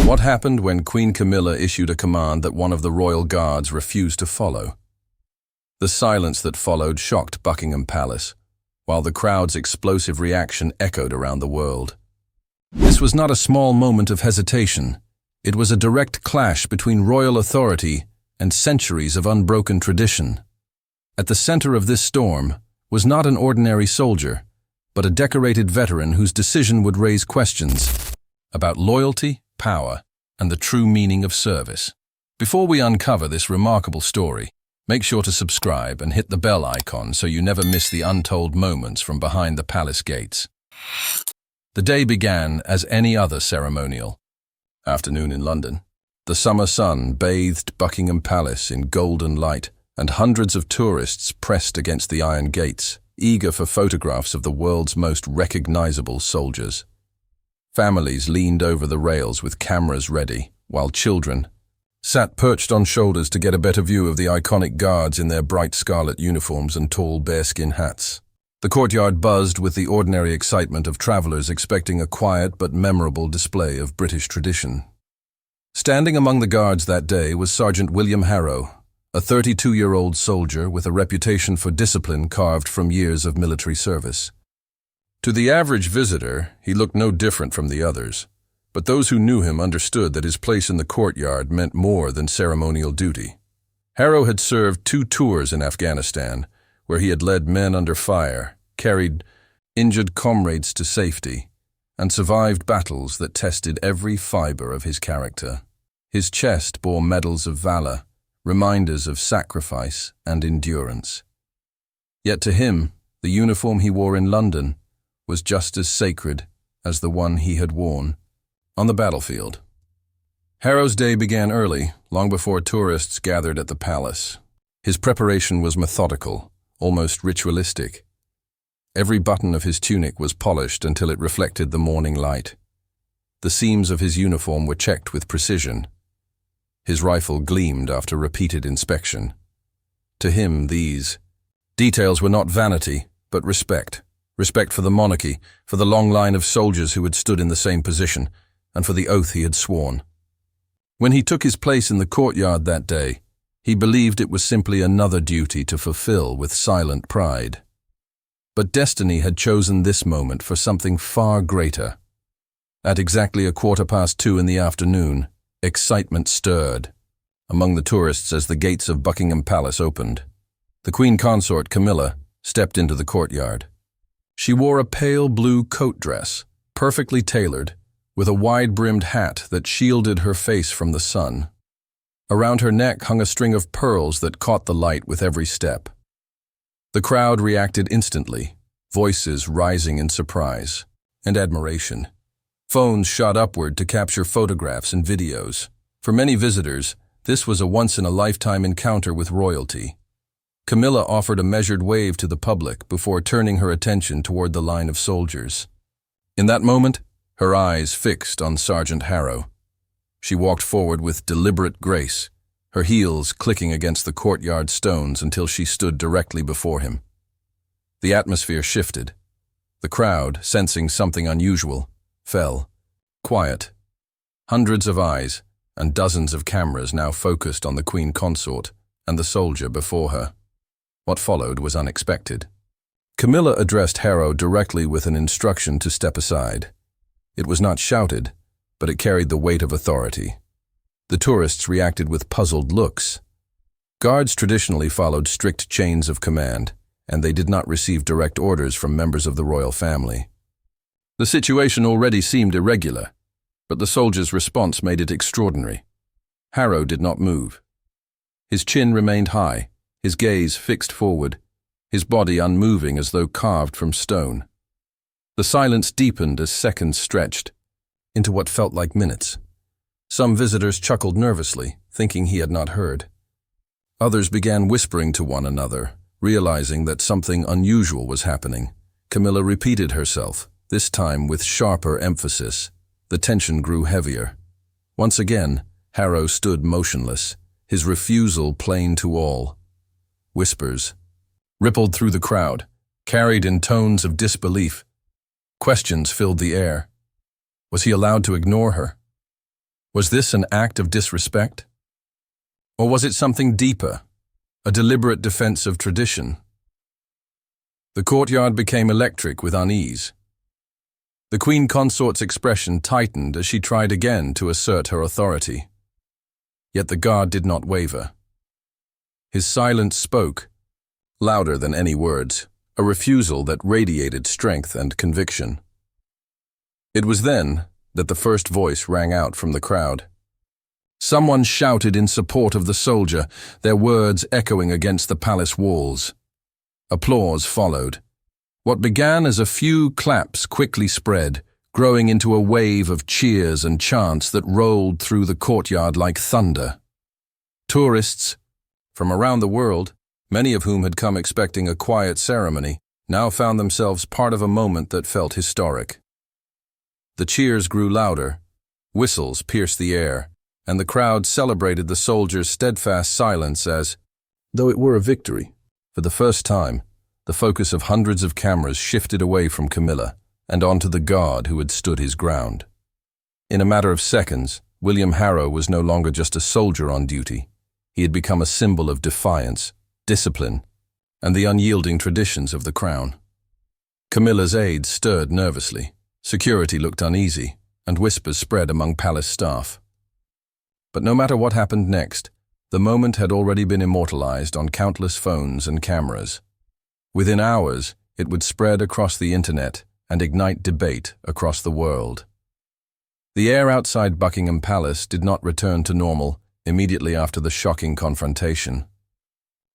What happened when Queen Camilla issued a command that one of the royal guards refused to follow? The silence that followed shocked Buckingham Palace, while the crowd's explosive reaction echoed around the world. This was not a small moment of hesitation. It was a direct clash between royal authority and centuries of unbroken tradition. At the center of this storm was not an ordinary soldier, but a decorated veteran whose decision would raise questions about loyalty, power, and the true meaning of service. Before we uncover this remarkable story, make sure to subscribe and hit the bell icon so you never miss the untold moments from behind the palace gates. The day began as any other ceremonial. Afternoon in London. The summer sun bathed Buckingham Palace in golden light, and hundreds of tourists pressed against the iron gates, eager for photographs of the world's most recognizable soldiers. Families leaned over the rails with cameras ready, while children sat perched on shoulders to get a better view of the iconic guards in their bright scarlet uniforms and tall bearskin hats. The courtyard buzzed with the ordinary excitement of travelers expecting a quiet but memorable display of British tradition. Standing among the guards that day was Sergeant William Harrow, a 32-year-old soldier with a reputation for discipline carved from years of military service. To the average visitor, he looked no different from the others, but those who knew him understood that his place in the courtyard meant more than ceremonial duty. Harrow had served 2 tours in Afghanistan, where he had led men under fire, carried injured comrades to safety, and survived battles that tested every fiber of his character. His chest bore medals of valor, reminders of sacrifice and endurance. Yet to him, the uniform he wore in London was just as sacred as the one he had worn on the battlefield. Harrow's day began early, long before tourists gathered at the palace. His preparation was methodical, almost ritualistic. Every button of his tunic was polished until it reflected the morning light. The seams of his uniform were checked with precision. His rifle gleamed after repeated inspection. To him, these details were not vanity, but respect. Respect for the monarchy, for the long line of soldiers who had stood in the same position, and for the oath he had sworn. When he took his place in the courtyard that day, he believed it was simply another duty to fulfill with silent pride. But destiny had chosen this moment for something far greater. At exactly 2:15 in the afternoon, excitement stirred among the tourists as the gates of Buckingham Palace opened. The Queen Consort, Camilla, stepped into the courtyard. She wore a pale blue coat dress, perfectly tailored, with a wide-brimmed hat that shielded her face from the sun. Around her neck hung a string of pearls that caught the light with every step. The crowd reacted instantly, voices rising in surprise and admiration. Phones shot upward to capture photographs and videos. For many visitors, this was a once-in-a-lifetime encounter with royalty. Camilla offered a measured wave to the public before turning her attention toward the line of soldiers. In that moment, her eyes fixed on Sergeant Harrow. She walked forward with deliberate grace, her heels clicking against the courtyard stones until she stood directly before him. The atmosphere shifted. The crowd, sensing something unusual, fell quiet. Hundreds of eyes and dozens of cameras now focused on the Queen Consort and the soldier before her. What followed was unexpected. Camilla addressed Harrow directly with an instruction to step aside. It was not shouted, but it carried the weight of authority. The tourists reacted with puzzled looks. Guards traditionally followed strict chains of command, and they did not receive direct orders from members of the royal family. The situation already seemed irregular, but the soldiers' response made it extraordinary. Harrow did not move. His chin remained high, his gaze fixed forward, his body unmoving as though carved from stone. The silence deepened as seconds stretched into what felt like minutes. Some visitors chuckled nervously, thinking he had not heard. Others began whispering to one another, realizing that something unusual was happening. Camilla repeated herself, this time with sharper emphasis. The tension grew heavier. Once again, Harrow stood motionless, his refusal plain to all. Whispers rippled through the crowd, carried in tones of disbelief. Questions filled the air. Was he allowed to ignore her? Was this an act of disrespect? Or was it something deeper, a deliberate defense of tradition? The courtyard became electric with unease. The Queen Consort's expression tightened as she tried again to assert her authority. Yet the guard did not waver. His silence spoke, louder than any words, a refusal that radiated strength and conviction. It was then that the first voice rang out from the crowd. Someone shouted in support of the soldier, their words echoing against the palace walls. Applause followed. What began as a few claps quickly spread, growing into a wave of cheers and chants that rolled through the courtyard like thunder. Tourists from around the world, many of whom had come expecting a quiet ceremony, now found themselves part of a moment that felt historic. The cheers grew louder, whistles pierced the air, and the crowd celebrated the soldier's steadfast silence as, though it were a victory. For the first time, the focus of hundreds of cameras shifted away from Camilla and onto the guard who had stood his ground. In a matter of seconds, William Harrow was no longer just a soldier on duty. He had become a symbol of defiance, discipline, and the unyielding traditions of the crown. Camilla's aides stirred nervously. Security looked uneasy, and whispers spread among palace staff. But no matter what happened next, the moment had already been immortalized on countless phones and cameras. Within hours, it would spread across the internet and ignite debate across the world. The air outside Buckingham Palace did not return to normal immediately after the shocking confrontation.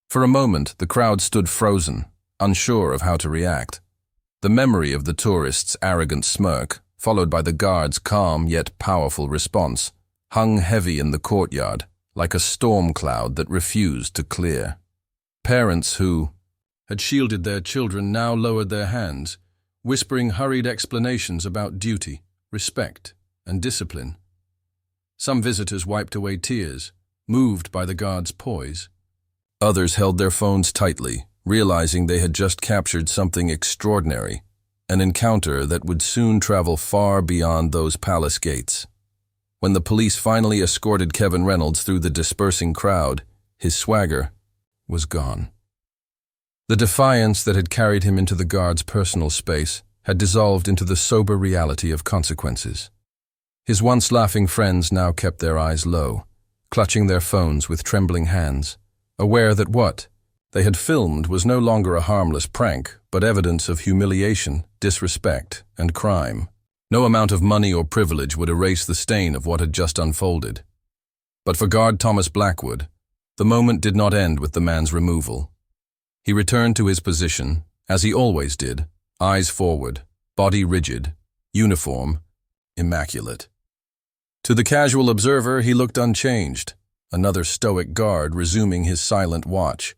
For a moment, the crowd stood frozen, unsure of how to react. The memory of the tourists' arrogant smirk, followed by the guards' calm yet powerful response, hung heavy in the courtyard, like a storm cloud that refused to clear. Parents who had shielded their children now lowered their hands, whispering hurried explanations about duty, respect, and discipline. Some visitors wiped away tears, moved by the guards' poise. Others held their phones tightly, realizing they had just captured something extraordinary, an encounter that would soon travel far beyond those palace gates. When the police finally escorted Kevin Reynolds through the dispersing crowd, his swagger was gone. The defiance that had carried him into the guard's personal space had dissolved into the sober reality of consequences. His once laughing friends now kept their eyes low, clutching their phones with trembling hands, aware that what they had filmed was no longer a harmless prank, but evidence of humiliation, disrespect, and crime. No amount of money or privilege would erase the stain of what had just unfolded. But for Guard Thomas Blackwood, the moment did not end with the man's removal. He returned to his position, as he always did, eyes forward, body rigid, uniform, immaculate. To the casual observer, he looked unchanged, another stoic guard resuming his silent watch.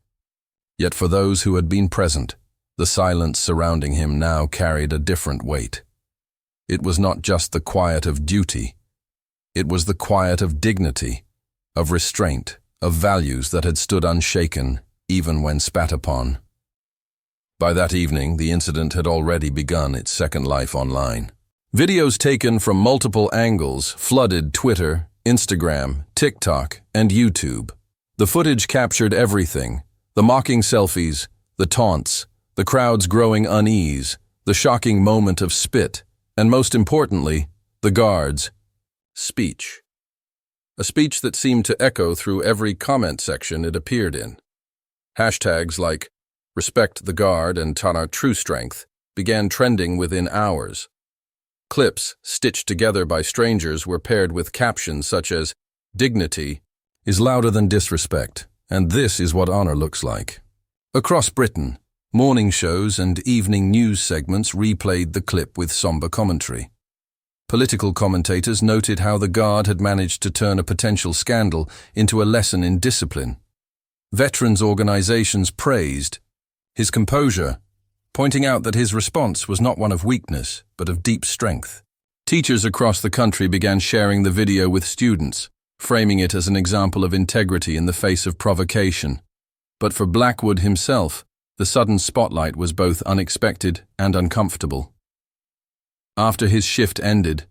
Yet for those who had been present, the silence surrounding him now carried a different weight. It was not just the quiet of duty. It was the quiet of dignity, of restraint, of values that had stood unshaken, even when spat upon. By that evening, the incident had already begun its second life online. Videos taken from multiple angles flooded Twitter, Instagram, TikTok, and YouTube. The footage captured everything: the mocking selfies, the taunts, the crowd's growing unease, the shocking moment of spit, and most importantly, the guards' speech. A speech that seemed to echo through every comment section it appeared in. Hashtags like "Respect the Guard" and "Tana True Strength" began trending within hours. Clips, stitched together by strangers, were paired with captions such as, "Dignity is louder than disrespect, and this is what honor looks like." Across Britain, morning shows and evening news segments replayed the clip with somber commentary. Political commentators noted how the Guard had managed to turn a potential scandal into a lesson in discipline. Veterans organizations praised his composure, pointing out that his response was not one of weakness, but of deep strength. Teachers across the country began sharing the video with students, framing it as an example of integrity in the face of provocation. But for Blackwood himself, the sudden spotlight was both unexpected and uncomfortable. After his shift ended,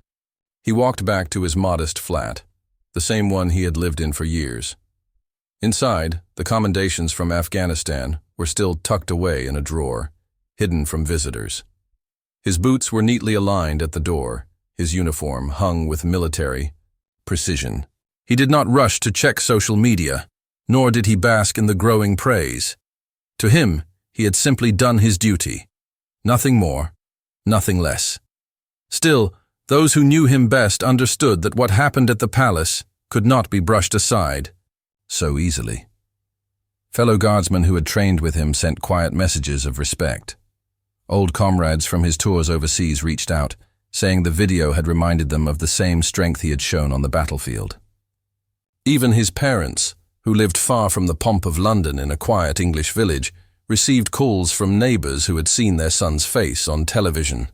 he walked back to his modest flat, the same one he had lived in for years. Inside, the commendations from Afghanistan were still tucked away in a drawer, hidden from visitors. His boots were neatly aligned at the door, his uniform hung with military precision. He did not rush to check social media, nor did he bask in the growing praise. To him, he had simply done his duty. Nothing more, nothing less. Still, those who knew him best understood that what happened at the palace could not be brushed aside so easily. Fellow guardsmen who had trained with him sent quiet messages of respect. Old comrades from his tours overseas reached out, saying the video had reminded them of the same strength he had shown on the battlefield. Even his parents, who lived far from the pomp of London in a quiet English village, received calls from neighbors who had seen their son's face on television.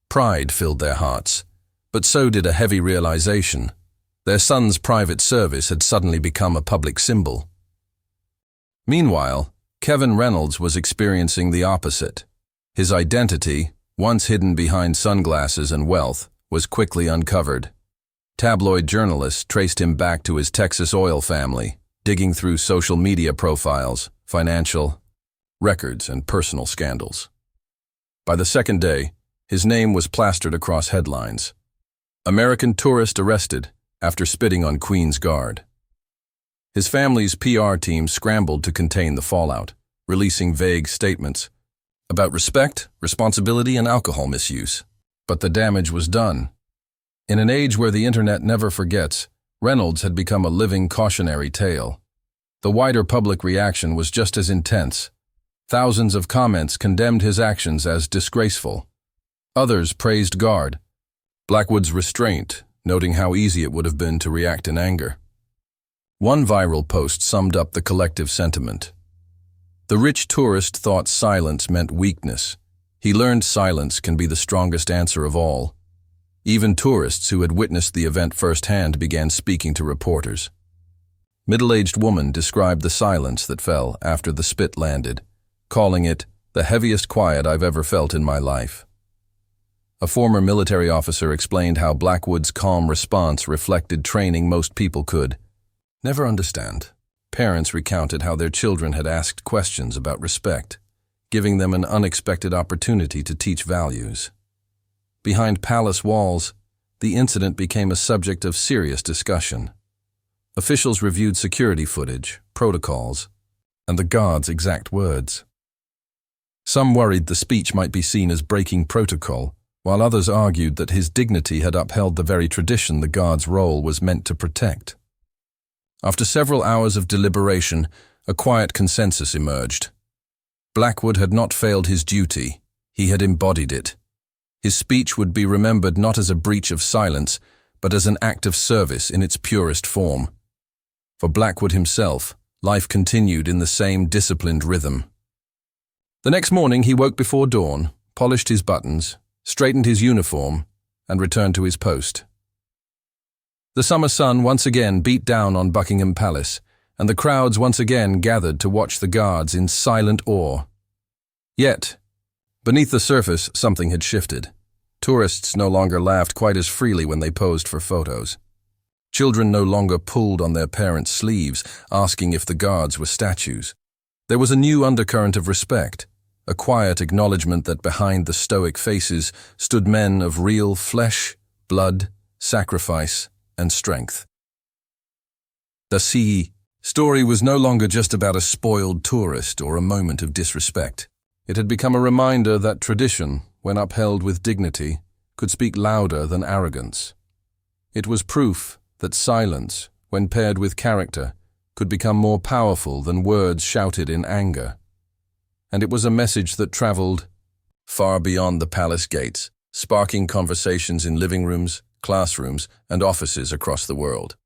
Pride filled their hearts, but so did a heavy realization. Their son's private service had suddenly become a public symbol. Meanwhile, Kevin Reynolds was experiencing the opposite. His identity, once hidden behind sunglasses and wealth, was quickly uncovered. Tabloid journalists traced him back to his Texas oil family, digging through social media profiles, financial records, and personal scandals. By the second day, his name was plastered across headlines. American tourist arrested after spitting on Queen's Guard. His family's PR team scrambled to contain the fallout, releasing vague statements about respect, responsibility, and alcohol misuse. But the damage was done. In an age where the internet never forgets, Reynolds had become a living cautionary tale. The wider public reaction was just as intense. Thousands of comments condemned his actions as disgraceful. Others praised Guard, Blackwood's restraint, noting how easy it would have been to react in anger. One viral post summed up the collective sentiment. The rich tourist thought silence meant weakness. He learned silence can be the strongest answer of all. Even tourists who had witnessed the event firsthand began speaking to reporters. Middle-aged woman described the silence that fell after the spit landed, calling it the heaviest quiet I've ever felt in my life. A former military officer explained how Blackwood's calm response reflected training most people could never understand. Parents recounted how their children had asked questions about respect, giving them an unexpected opportunity to teach values. Behind palace walls, the incident became a subject of serious discussion. Officials reviewed security footage, protocols, and the guard's exact words. Some worried the speech might be seen as breaking protocol, while others argued that his dignity had upheld the very tradition the guard's role was meant to protect. After several hours of deliberation, a quiet consensus emerged. Blackwood had not failed his duty, he had embodied it. His speech would be remembered not as a breach of silence, but as an act of service in its purest form. For Blackwood himself, life continued in the same disciplined rhythm. The next morning he woke before dawn, polished his buttons, straightened his uniform, and returned to his post. The summer sun once again beat down on Buckingham Palace, and the crowds once again gathered to watch the guards in silent awe. Yet, beneath the surface, something had shifted. Tourists no longer laughed quite as freely when they posed for photos. Children no longer pulled on their parents' sleeves, asking if the guards were statues. There was a new undercurrent of respect, a quiet acknowledgement that behind the stoic faces stood men of real flesh, blood, sacrifice, and strength. The story was no longer just about a spoiled tourist or a moment of disrespect. It had become a reminder that tradition, when upheld with dignity, could speak louder than arrogance. It was proof that silence, when paired with character, could become more powerful than words shouted in anger. And it was a message that traveled far beyond the palace gates, sparking conversations in living rooms, classrooms, and offices across the world.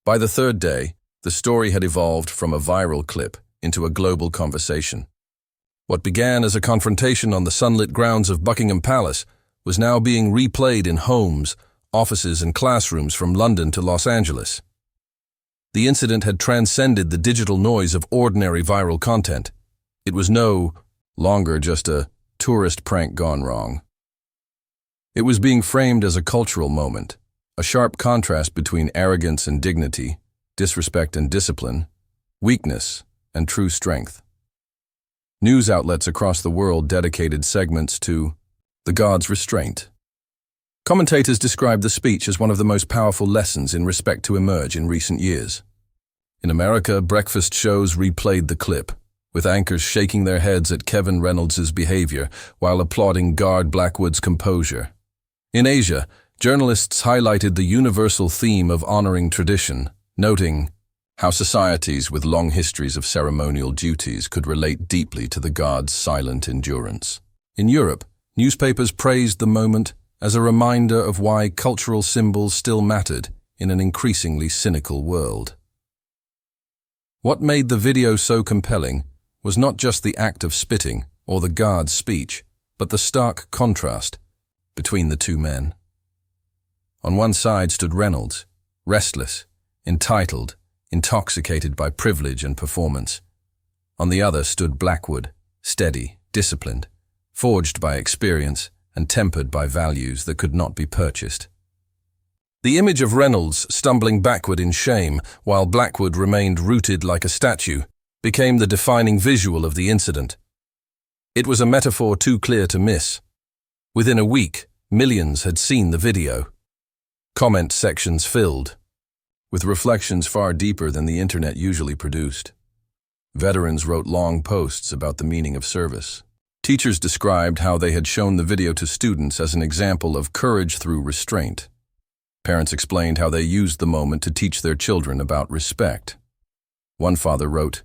By the third day, the story had evolved from a viral clip into a global conversation. What began as a confrontation on the sunlit grounds of Buckingham Palace was now being replayed in homes, offices, and classrooms from London to Los Angeles. The incident had transcended the digital noise of ordinary viral content. It was no longer just a tourist prank gone wrong. It was being framed as a cultural moment, a sharp contrast between arrogance and dignity, disrespect and discipline, weakness and true strength. News outlets across the world dedicated segments to the God's restraint. Commentators described the speech as one of the most powerful lessons in respect to emerge in recent years. In America, breakfast shows replayed the clip, with anchors shaking their heads at Kevin Reynolds' behavior while applauding Guard Blackwood's composure. In Asia, journalists highlighted the universal theme of honoring tradition, noting how societies with long histories of ceremonial duties could relate deeply to the Guard's silent endurance. In Europe, newspapers praised the moment as a reminder of why cultural symbols still mattered in an increasingly cynical world. What made the video so compelling was not just the act of spitting or the Guard's speech, but the stark contrast between the two men. On one side stood Reynolds, restless, entitled, intoxicated by privilege and performance. On the other stood Blackwood, steady, disciplined, forged by experience and tempered by values that could not be purchased. The image of Reynolds stumbling backward in shame while Blackwood remained rooted like a statue became the defining visual of the incident. It was a metaphor too clear to miss. Within a week, millions had seen the video. Comment sections filled, with reflections far deeper than the internet usually produced. Veterans wrote long posts about the meaning of service. Teachers described how they had shown the video to students as an example of courage through restraint. Parents explained how they used the moment to teach their children about respect. One father wrote,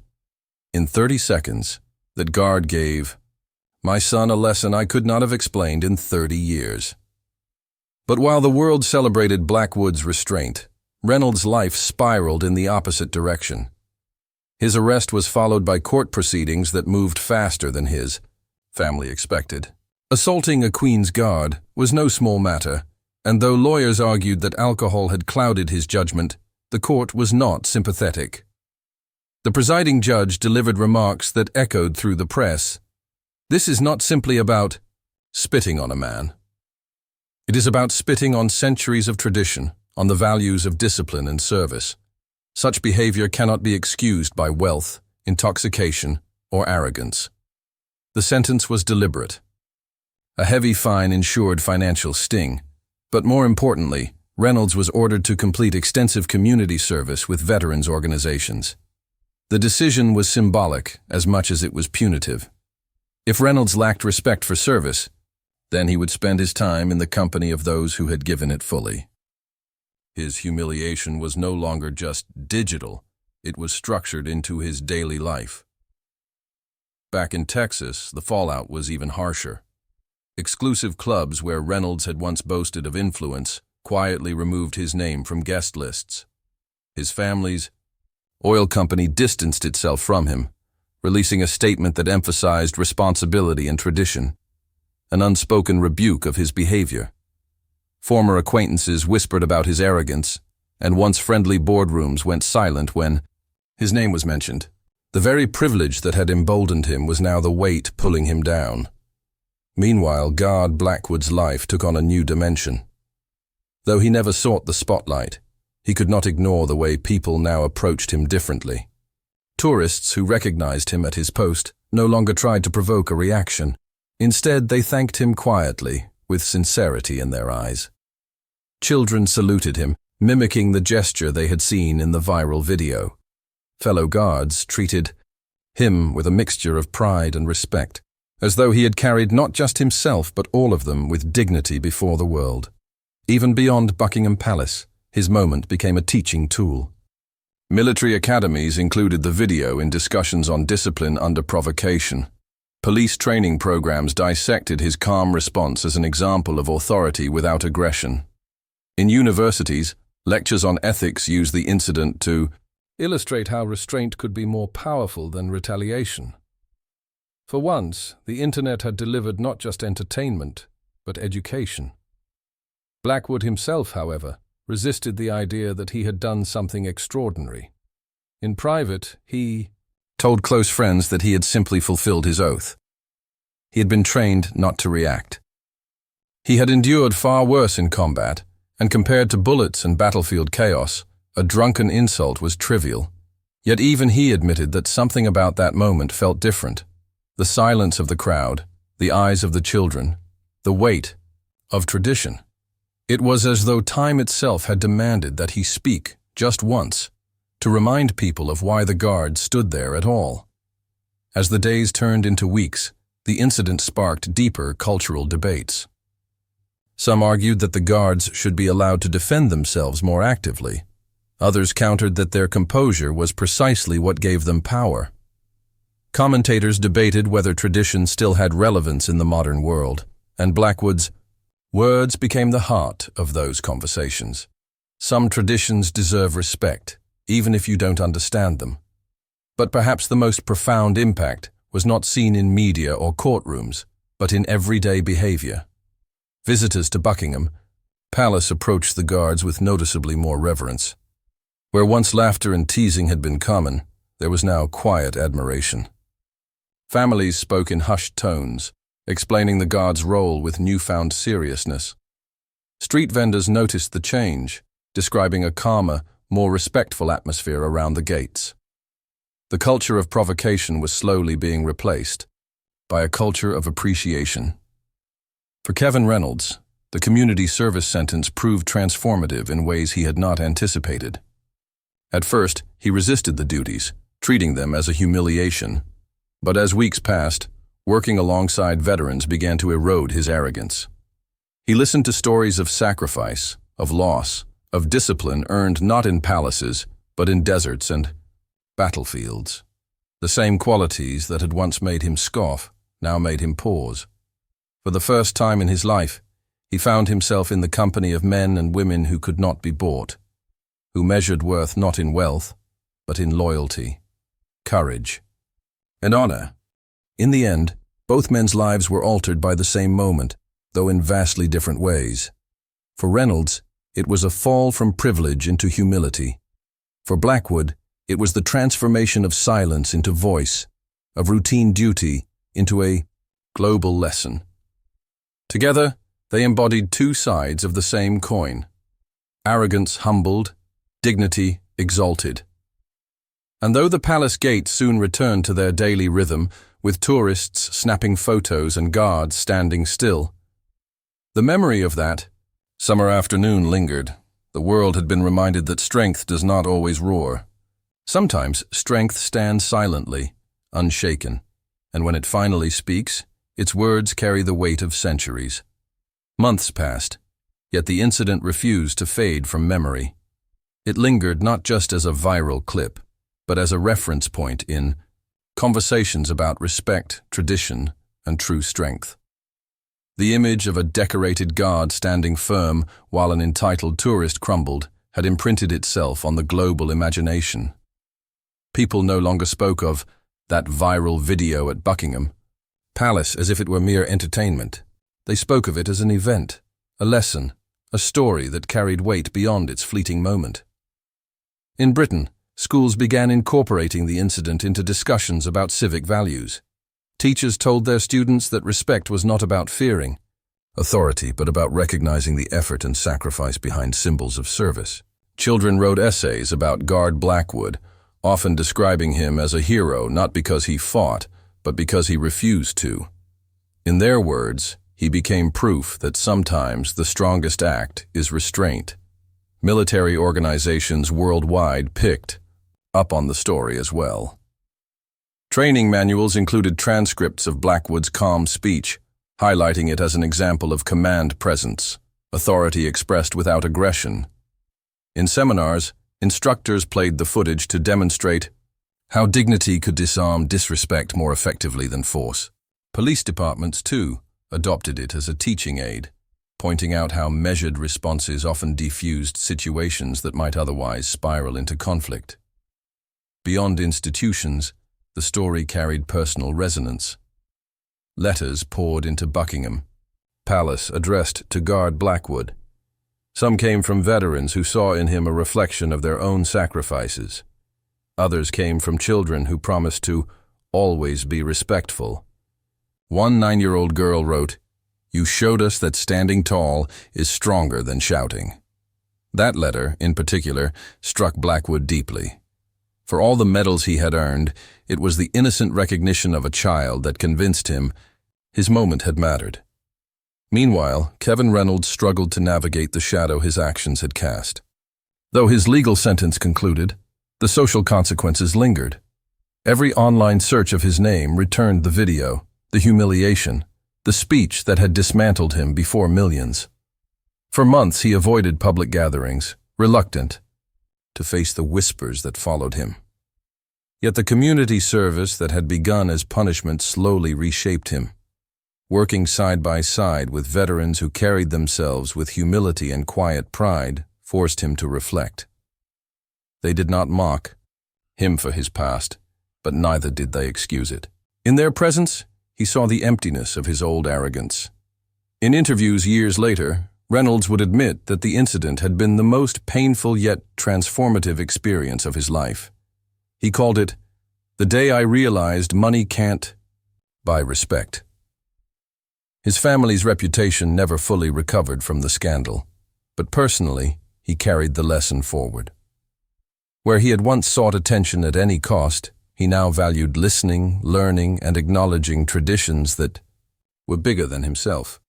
"In 30 seconds, that Guard gave my son a lesson I could not have explained in 30 years." But while the world celebrated Blackwood's restraint, Reynolds' life spiraled in the opposite direction. His arrest was followed by court proceedings that moved faster than his family expected. Assaulting a Queen's Guard was no small matter, and though lawyers argued that alcohol had clouded his judgment, the court was not sympathetic. The presiding judge delivered remarks that echoed through the press. This is not simply about spitting on a man. It is about spitting on centuries of tradition, on the values of discipline and service. Such behavior cannot be excused by wealth, intoxication, or arrogance. The sentence was deliberate. A heavy fine ensured financial sting, but more importantly, Reynolds was ordered to complete extensive community service with veterans organizations. The decision was symbolic as much as it was punitive. If Reynolds lacked respect for service, then he would spend his time in the company of those who had given it fully. His humiliation was no longer just digital, it was structured into his daily life. Back in Texas, the fallout was even harsher. Exclusive clubs where Reynolds had once boasted of influence quietly removed his name from guest lists. His family's oil company distanced itself from him, releasing a statement that emphasized responsibility and tradition, an unspoken rebuke of his behavior. Former acquaintances whispered about his arrogance, and once friendly boardrooms went silent when his name was mentioned. The very privilege that had emboldened him was now the weight pulling him down. Meanwhile, Guard Blackwood's life took on a new dimension. Though he never sought the spotlight, he could not ignore the way people now approached him differently. Tourists who recognized him at his post no longer tried to provoke a reaction. Instead, they thanked him quietly, with sincerity in their eyes. Children saluted him, mimicking the gesture they had seen in the viral video. Fellow guards treated him with a mixture of pride and respect, as though he had carried not just himself but all of them with dignity before the world. Even beyond Buckingham Palace, his moment became a teaching tool. Military academies included the video in discussions on discipline under provocation. Police training programs dissected his calm response as an example of authority without aggression. In universities, lectures on ethics used the incident to illustrate how restraint could be more powerful than retaliation. For once, the internet had delivered not just entertainment, but education. Blackwood himself, however, resisted the idea that he had done something extraordinary. In private, he told close friends that he had simply fulfilled his oath. He had been trained not to react. He had endured far worse in combat, And compared to bullets and battlefield chaos, a drunken insult was trivial. Yet even he admitted that something about that moment felt different. The silence of the crowd, the eyes of the children, the weight of tradition. It was as though time itself had demanded that he speak, just once, to remind people of why the guards stood there at all. As the days turned into weeks, the incident sparked deeper cultural debates. Some argued that the guards should be allowed to defend themselves more actively. Others countered that their composure was precisely what gave them power. Commentators debated whether tradition still had relevance in the modern world, and Blackwood's words became the heart of those conversations. Some traditions deserve respect, even if you don't understand them. But perhaps the most profound impact was not seen in media or courtrooms, but in everyday behavior. Visitors to Buckingham Palace approached the guards with noticeably more reverence. Where once laughter and teasing had been common, there was now quiet admiration. Families spoke in hushed tones, explaining the guards' role with newfound seriousness. Street vendors noticed the change, describing a calmer, more respectful atmosphere around the gates. The culture of provocation was slowly being replaced by a culture of appreciation. For Kevin Reynolds, the community service sentence proved transformative in ways he had not anticipated. At first, he resisted the duties, treating them as a humiliation. But as weeks passed, working alongside veterans began to erode his arrogance. He listened to stories of sacrifice, of loss, of discipline earned not in palaces, but in deserts and battlefields. The same qualities that had once made him scoff now made him pause. For the first time in his life, he found himself in the company of men and women who could not be bought, who measured worth not in wealth, but in loyalty, courage, and honor. In the end, both men's lives were altered by the same moment, though in vastly different ways. For Reynolds, it was a fall from privilege into humility. For Blackwood, it was the transformation of silence into voice, of routine duty into a global lesson. Together, they embodied two sides of the same coin: arrogance humbled, dignity exalted. And though the palace gates soon returned to their daily rhythm, with tourists snapping photos and guards standing still, the memory of that summer afternoon lingered. The world had been reminded that strength does not always roar. Sometimes strength stands silently, unshaken, and when it finally speaks, its words carry the weight of centuries. Months passed, yet the incident refused to fade from memory. It lingered not just as a viral clip, but as a reference point in conversations about respect, tradition, and true strength. The image of a decorated guard standing firm while an entitled tourist crumbled had imprinted itself on the global imagination. People no longer spoke of that viral video at Buckingham Palace as if it were mere entertainment. They spoke of it as an event, a lesson, a story that carried weight beyond its fleeting moment. In Britain, schools began incorporating the incident into discussions about civic values. Teachers told their students that respect was not about fearing authority, but about recognizing the effort and sacrifice behind symbols of service. Children wrote essays about Guard Blackwood, often describing him as a hero not because he fought, but because he refused to. In their words, he became proof that sometimes the strongest act is restraint. Military organizations worldwide picked up on the story as well. Training manuals included transcripts of Blackwood's calm speech, highlighting it as an example of command presence, authority expressed without aggression. In seminars, instructors played the footage to demonstrate how dignity could disarm disrespect more effectively than force. Police departments, too, adopted it as a teaching aid, pointing out how measured responses often defused situations that might otherwise spiral into conflict. Beyond institutions, the story carried personal resonance. Letters poured into Buckingham Palace addressed to Guard Blackwood. Some came from veterans who saw in him a reflection of their own sacrifices. Others came from children who promised to always be respectful. One 9-year-old girl wrote, "You showed us that standing tall is stronger than shouting." That letter, in particular, struck Blackwood deeply. For all the medals he had earned, it was the innocent recognition of a child that convinced him his moment had mattered. Meanwhile, Kevin Reynolds struggled to navigate the shadow his actions had cast. Though his legal sentence concluded, the social consequences lingered. Every online search of his name returned the video, the humiliation, the speech that had dismantled him before millions. For months he avoided public gatherings, reluctant to face the whispers that followed him. Yet the community service that had begun as punishment slowly reshaped him. Working side by side with veterans who carried themselves with humility and quiet pride forced him to reflect. They did not mock him for his past, but neither did they excuse it. In their presence, he saw the emptiness of his old arrogance. In interviews years later, Reynolds would admit that the incident had been the most painful yet transformative experience of his life. He called it, "The day I realized money can't buy respect." His family's reputation never fully recovered from the scandal, but personally, he carried the lesson forward. Where he had once sought attention at any cost, he now valued listening, learning, and acknowledging traditions that were bigger than himself.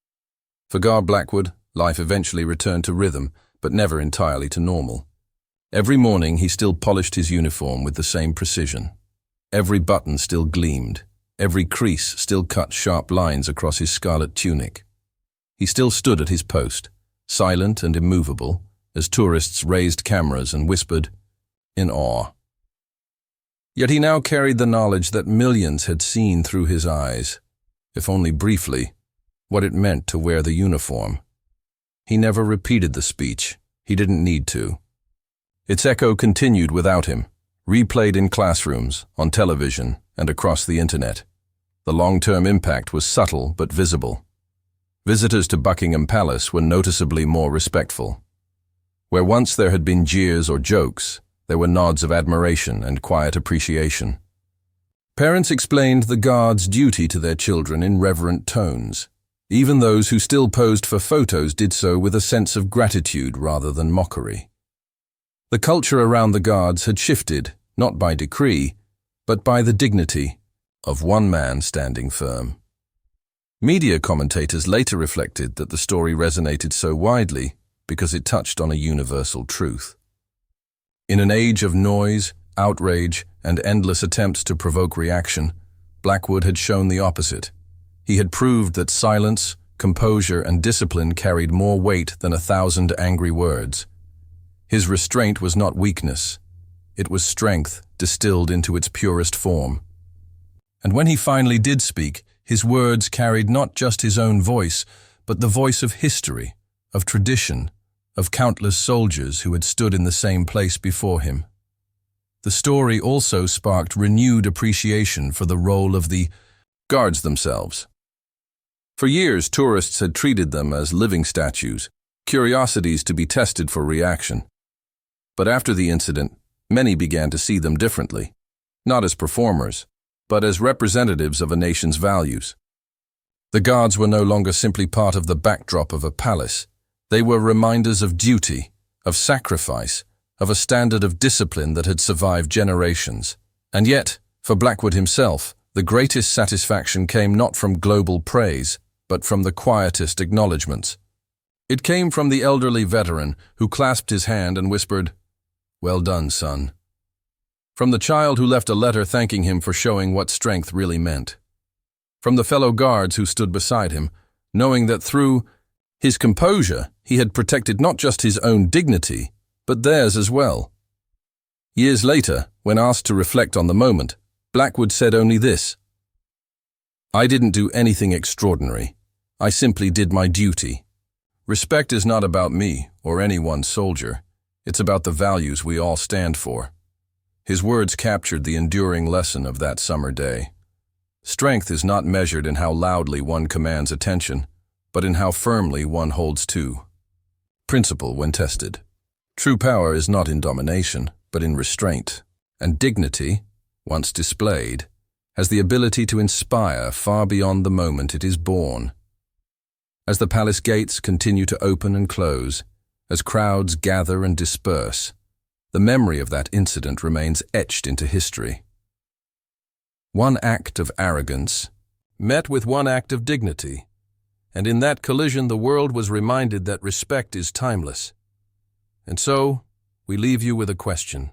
For Gar Blackwood, life eventually returned to rhythm, but never entirely to normal. Every morning he still polished his uniform with the same precision. Every button still gleamed. Every crease still cut sharp lines across his scarlet tunic. He still stood at his post, silent and immovable, as tourists raised cameras and whispered, in awe. Yet he now carried the knowledge that millions had seen through his eyes, if only briefly, what it meant to wear the uniform. He never repeated the speech. He didn't need to. Its echo continued without him, replayed in classrooms, on television, and across the internet. The long-term impact was subtle but visible. Visitors to Buckingham Palace were noticeably more respectful. Where once there had been jeers or jokes, there were nods of admiration and quiet appreciation. Parents explained the guard's duty to their children in reverent tones. Even those who still posed for photos did so with a sense of gratitude rather than mockery. The culture around the guards had shifted, not by decree, but by the dignity of one man standing firm. Media commentators later reflected that the story resonated so widely because it touched on a universal truth. In an age of noise, outrage, and endless attempts to provoke reaction, Blackwood had shown the opposite. He had proved that silence, composure, and discipline carried more weight than 1,000 angry words. His restraint was not weakness. It was strength distilled into its purest form. And when he finally did speak, his words carried not just his own voice, but the voice of history, of tradition, of countless soldiers who had stood in the same place before him. The story also sparked renewed appreciation for the role of the guards themselves. For years, tourists had treated them as living statues, curiosities to be tested for reaction. But after the incident, many began to see them differently, not as performers, but as representatives of a nation's values. The guards were no longer simply part of the backdrop of a palace. They were reminders of duty, of sacrifice, of a standard of discipline that had survived generations. And yet, for Blackwood himself, the greatest satisfaction came not from global praise, but from the quietest acknowledgments. It came from the elderly veteran who clasped his hand and whispered, "Well done, son." From the child who left a letter thanking him for showing what strength really meant. From the fellow guards who stood beside him, knowing that through his composure, he had protected not just his own dignity, but theirs as well. Years later, when asked to reflect on the moment, Blackwood said only this: "I didn't do anything extraordinary. I simply did my duty. Respect is not about me or any one soldier. It's about the values we all stand for." His words captured the enduring lesson of that summer day. Strength is not measured in how loudly one commands attention, but in how firmly one holds to principle when tested. True power is not in domination, but in restraint. And dignity, once displayed, has the ability to inspire far beyond the moment it is born. As the palace gates continue to open and close, As crowds gather and disperse, the memory of that incident remains etched into history. One act of arrogance met with one act of dignity, and in that collision the world was reminded that respect is timeless. And so, we leave you with a question.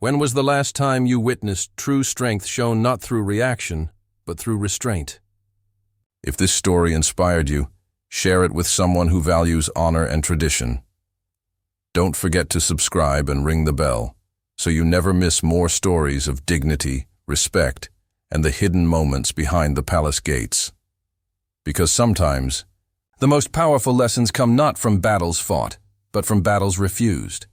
When was the last time you witnessed true strength shown not through reaction, but through restraint? If this story inspired you, share it with someone who values honor and tradition. Don't forget to subscribe and ring the bell, so you never miss more stories of dignity, respect, and the hidden moments behind the palace gates. Because sometimes, the most powerful lessons come not from battles fought, but from battles refused.